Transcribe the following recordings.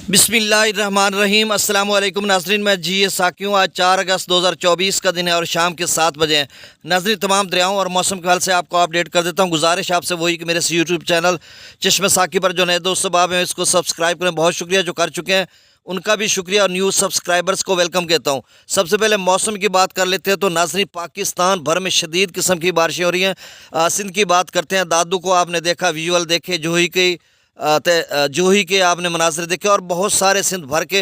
बिस्मिल्लाहिर्रहमानिर्रहीम। अस्सलाम वालेकुम नाज़रीन, मैं जी साकी हूँ। आज 4 अगस्त 2024 का दिन है और शाम के 7 बजे हैं। नाज़रीन, तमाम दरियाओं और मौसम के हाल से आपको अपडेट कर देता हूँ। गुजारिश आपसे वही कि मेरे इस यूट्यूब चैनल चश्मे साकी पर जो नए दोस्त सब हैं इसको सब्सक्राइब करें। बहुत शुक्रिया जो कर चुके हैं, उनका भी शुक्रिया और न्यूज़ सब्सक्राइबर्स को वेलकम कहता हूँ। सबसे पहले मौसम की बात कर लेते हैं तो नाज़रीन, पाकिस्तान भर में शदीद किस्म की बारिशें हो रही हैं। सिंध की बात करते हैं, दादू को आपने देखा, विजुअल देखे, जोही की जोही के आपने मनाजर देखे और बहुत सारे सिंध भर के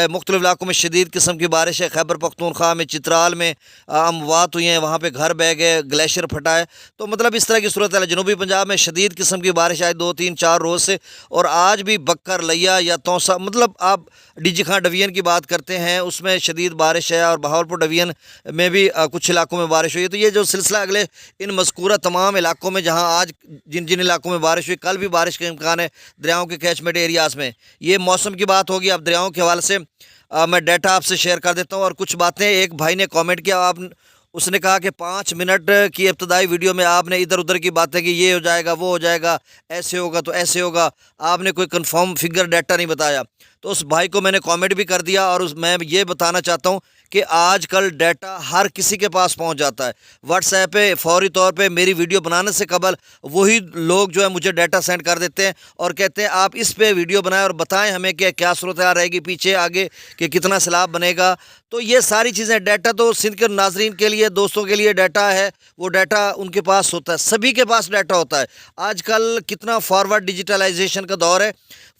मुख्तलिफ इलाकों में शदीद किस्म की बारिश है। खैबर पख्तूनख्वा में, चित्राल में अमवात हुई हैं, वहाँ पे घर बह गए, ग्लेशियर फटा है। तो मतलब इस तरह की सूरत है। जनूबी पंजाब में शदीद किस्म की बारिश आई 2-3-4 रोज़ से, और आज भी बक्कर, लिया या तौसा, मतलब आप डीजी खां डिवीजन की बात करते हैं उसमें शदीद बारिश है, और बहावलपुर डिवीजन में भी कुछ इलाकों में बारिश हुई है। तो ये जो सिलसिला अगले इन मज़कूरा तमाम इलाकों में, जहाँ आज जिन जिन इलाकों में बारिश हुई, कल भी बारिश का इम्कान है दरियाओं के कैचमेंट एरियाज़ में। ये मौसम की बात होगी। अब दरियाओं के हवाले से मैं डाटा आपसे शेयर कर देता हूँ और कुछ बातें। एक भाई ने कमेंट किया, आप उसने कहा कि 5 मिनट की इब्तदाई वीडियो में आपने इधर उधर की बातें की, ये हो जाएगा, वो हो जाएगा, ऐसे होगा तो ऐसे होगा, आपने कोई कंफर्म फिगर डाटा नहीं बताया। तो उस भाई को मैंने कमेंट भी कर दिया, और मैं ये बताना चाहता हूँ कि आजकल डाटा हर किसी के पास पहुंच जाता है। व्हाट्सएप पे फौरी तौर पे मेरी वीडियो बनाने से कबल वही लोग जो है मुझे डाटा सेंड कर देते हैं और कहते हैं आप इस पे वीडियो बनाएं और बताएं हमें कि क्या सूरत हाल रहेगी पीछे आगे, कि कितना सैलाब बनेगा। तो ये सारी चीज़ें, डाटा तो सिंध के नाजरीन के लिए, दोस्तों के लिए डाटा है, वो डाटा उनके पास होता है, सभी के पास डाटा होता है। आजकल कितना फॉरवर्ड डिजिटलाइजेशन का दौर है।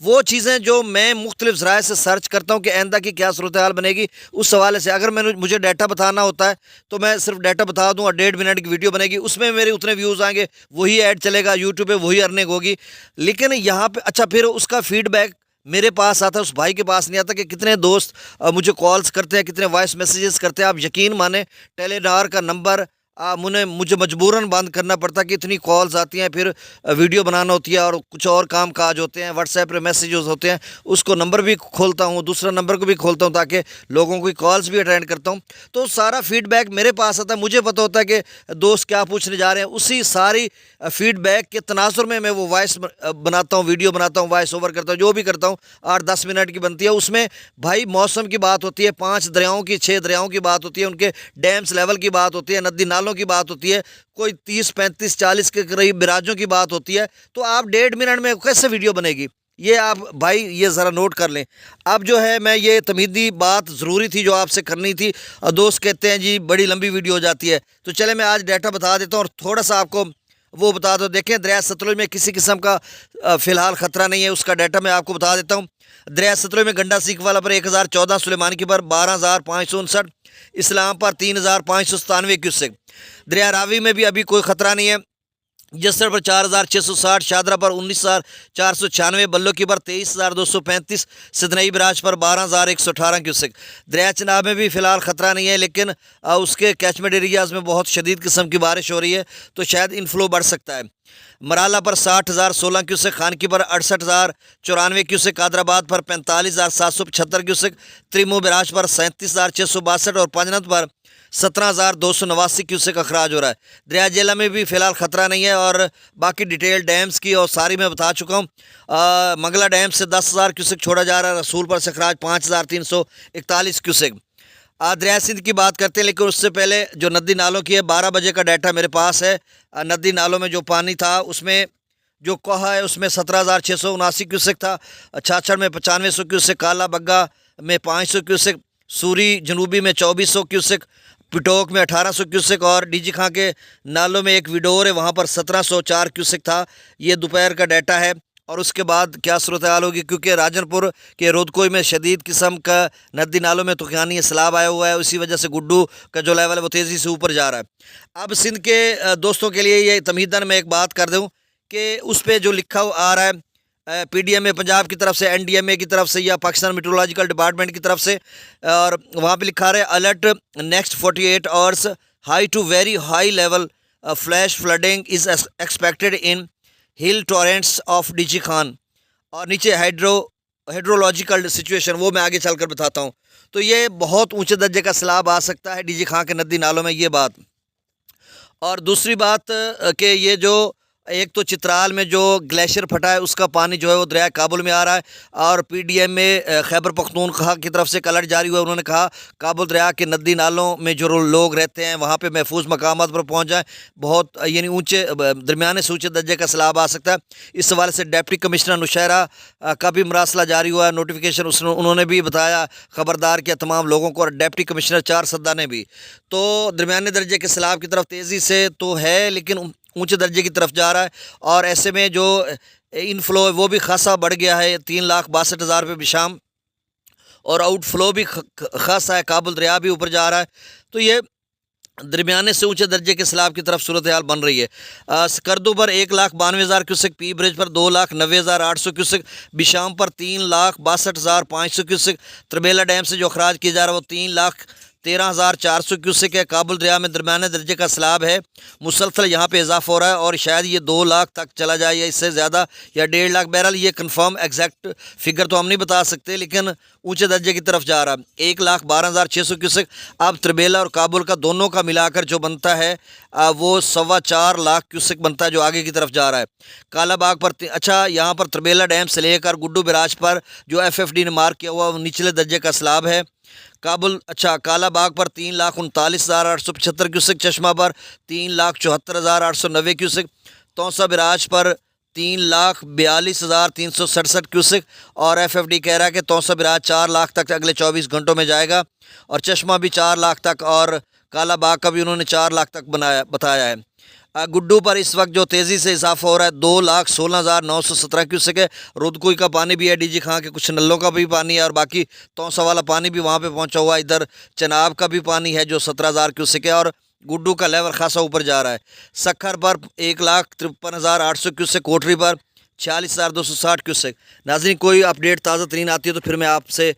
वो चीज़ें जो मैं मुख्तलिफ ज़राए से सर्च करता हूँ कि आइंदा की क्या सूरत हाल बनेगी, उस हवाले से अगर मुझे डाटा बताना होता है तो मैं सिर्फ डाटा बता दूँ और 1.5 मिनट की वीडियो बनेगी, उसमें मेरे उतने व्यूज़ आएंगे, वही ऐड चलेगा यूट्यूब पे, वही अर्निंग होगी। लेकिन यहाँ पे अच्छा, फिर उसका फीडबैक मेरे पास आता है, उस भाई के पास नहीं आता। कि कितने दोस्त मुझे कॉल्स करते हैं, कितने वॉइस मैसेजेस करते हैं। आप यकीन माने, टेलीनार का नंबर मुझे मजबूरन बंद करना पड़ता कि इतनी कॉल्स आती हैं, फिर वीडियो बनाना होती है और कुछ और काम काज होते हैं, व्हाट्सएप पे मैसेजेस होते हैं, उसको नंबर भी खोलता हूँ, दूसरा नंबर को भी खोलता हूँ ताकि लोगों की कॉल्स भी अटेंड करता हूँ। तो सारा फीडबैक मेरे पास आता है, मुझे पता होता है कि दोस्त क्या पूछने जा रहे हैं। उसी सारी फीडबैक के तनाजुर में मैं वो वॉइस बनाता हूँ, वीडियो बनाता हूँ, वॉइस ओवर करता हूँ, जो भी करता हूँ 8-10 मिनट की बनती है। उसमें भाई मौसम की बात होती है, 5 दरियाओं की, 6 दरियाओं की बात होती है, उनके डैम्स लेवल की बात होती है, नदी नालों की बात होती है, कोई 30-35-40 के करीब बिराजों की बात होती है। तो आप 1.5 मिनट में कैसे वीडियो बनेगी, ये आप भाई ये ज़रा नोट कर लें। अब जो है, मैं ये तमीदी बात ज़रूरी थी जो आपसे करनी थी। और दोस्त कहते हैं जी बड़ी लंबी वीडियो हो जाती है, तो चले मैं आज डाटा बता देता हूँ और थोड़ा सा आपको वो बता दो। देखें, दरिया सतलुज में किसी किस्म का फ़िलहाल ख़तरा नहीं है, उसका डाटा मैं आपको बता देता हूँ। दरिया सतलुज में गंडा सीख वाला पर 1014, सुलेमानी की पर 12,559, इस्लाम पर 3,597 क्यूसेक। दरिया रावी में भी अभी कोई ख़तरा नहीं है। जसर पर 4,660, शादरा पर 19,496, बल्लो की पर 23,235, सिदनई बराज पर 12,118 क्यूसेक। दरिया चनाब में भी फ़िलहाल ख़तरा नहीं है, लेकिन उसके कैचमेंट एरियाज़ में बहुत शदीद किस्म की बारिश हो रही है, तो शायद इनफ्लो बढ़ सकता है। मराला पर 60,016 क्यूसेक, खानकी पर 68,094 क्यूसेक, कादराबाद पर 45,775 क्यूसेक, त्रिमो बराज पर 37,662 और पंजनत पर 17,289 क्यूसेक अखराज हो रहा है। दरिया जेला में भी फ़िलहाल ख़तरा नहीं है, और बाकी डिटेल डैम्स की और सारी मैं बता चुका हूँ। मंगला डैम से 10,000 क्यूसेक छोड़ा जा रहा है, रसूलपुर से अखराज 5,341 क्यूसेक। दरिया सिंध की बात करते हैं, लेकिन उससे पहले जो नदी नालों की है, 12 बजे का डाटा मेरे पास है। नदी नालों में जो पानी था, उसमें जो कोहा है उसमें 17,679 क्यूसेक था, छाछड़ में 9500 क्यूसेक, काला बग्गा में 500 क्यूसेक, सूरी जनूबी में 2400 क्यूसेक, पिटोक में 1800 क्यूसेक, और डीजी खां के नालों में एक विडोर है, वहाँ पर 1704 क्यूसेक था। ये दोपहर का डाटा है। और उसके बाद क्या सूरत हाल होगी, क्योंकि राजनपुर के रोदकोई में शदीद किस्म का नदी नालों में तूफ़ानी सैलाब आया हुआ है, उसी वजह से गुड्डू का जो लेवल है वो तेज़ी से ऊपर जा रहा है। अब सिंध के दोस्तों के लिए ये तमहीदन मैं एक बात कर दूँ कि उस पर जो लिखा आ रहा है PDMA पंजाब की तरफ से, NDMA की तरफ से, या पाकिस्तान मेट्रोलॉजिकल डिपार्टमेंट की तरफ से, और वहाँ पे लिखा रहा है alert next 48 hours, high to very high level flash flooding is expected in hill torrents of DG Khan. और नीचे हाइड्रोलॉजिकल सिचुएशन, वो मैं आगे चलकर बताता हूँ। तो ये बहुत ऊंचे दर्जे का सैलाब आ सकता है डीजी खान के नदी नालों में, ये बात। और दूसरी बात कि ये जो एक तो चित्राल में जो ग्लेशियर फटा है उसका पानी जो है वो दरिया काबुल में आ रहा है, और पीडीएम में खैबर पख्तूनख्वा की तरफ से एक अलर्ट जारी हुआ। उन्होंने कहा काबुल दरिया के नदी नालों में जो लोग रहते हैं वहाँ पे महफूज मकामात पर पहुँच जाएँ, बहुत यानी ऊँचे दरमियाने से ऊँचे दर्जे का सैलाब आ सकता है। इस हवाले से डिप्टी कमिश्नर नौशहरा का भी मरासला जारी हुआ है, नोटिफिकेशन उन्होंने भी बताया, ख़बरदार किया तमाम लोगों को, और डिप्टी कमिश्नर चार सद्दा ने भी। तो दरमियाने दर्जे के सैलाब की तरफ तेज़ी से तो है लेकिन ऊंचे दर्जे की तरफ जा रहा है, और ऐसे में जो इनफ्लो है वो भी खासा बढ़ गया है, 3,62,000 पे भी शाम, और आउटफ्लो भी खासा है, काबुल दरिया भी ऊपर जा रहा है। तो ये दरमियाने से ऊंचे दर्जे के सैलाब की तरफ सूरत हाल बन रही है। स्कर्दो पर 1,92,000 क्यूसेक, पी ब्रिज पर 2,90,800 क्यूसेक, बिशाम पर 3,62,500 क्यूसेक, त्रिबेला डैम से जो अखराज किया जा रहा है वो 3,13,400 क्यूसेक है। काबुल दरिया में दरमियाने दर्जे का सैलाब है, मुसलसल यहाँ पे इजाफा हो रहा है, और शायद ये 2 लाख तक चला जाए या इससे ज़्यादा, या 1.5 लाख। बहरहाल ये कंफर्म एग्जैक्ट फिगर तो हम नहीं बता सकते, लेकिन ऊंचे दर्जे की तरफ जा रहा है। 1,12,600 क्यूसेक अब त्रिबेला और काबुल का दोनों का मिलाकर जो बनता है वो 4.25 लाख क्यूसेक बनता है, जो आगे की तरफ जा रहा है। कालाबाग पर अच्छा, यहाँ पर त्रिबेला डैम से लेकर गुड्डू बराज पर जो FFD ने मार्क किया हुआ निचले दर्जे का सैलाब है। काबुल अच्छा, कालाबाग पर 3,39,875 क्यूसेक, चश्मा पर 3,74,890 क्यूसेक, तौसा बिराज पर 3,42,367 क्यूसेक, और FFD कह रहा है कि तौसा बिराज 4 लाख तक अगले 24 घंटों में जाएगा, और चश्मा भी 4 लाख तक, और कालाबाग का भी उन्होंने 4 लाख तक बताया है। गुड्डू पर इस वक्त जो तेज़ी से इजाफा हो रहा है 2,16,917 क्यूसेक है। रुदकोई का पानी भी है, DG खां के कुछ नलों का भी पानी है, और बाकी तौसा वाला पानी भी वहाँ पे पहुँचा हुआ है। इधर चनाब का भी पानी है जो 17,000 क्यूसेक है, और गुड्डू का लेवल खासा ऊपर जा रहा है। सखर पर 1,53,800 क्यूसेक, कोटरी पर 46,260 क्यूसेक। नाज़रीन, कोई अपडेट ताज़ा तरीन आती है तो फिर मैं आपसे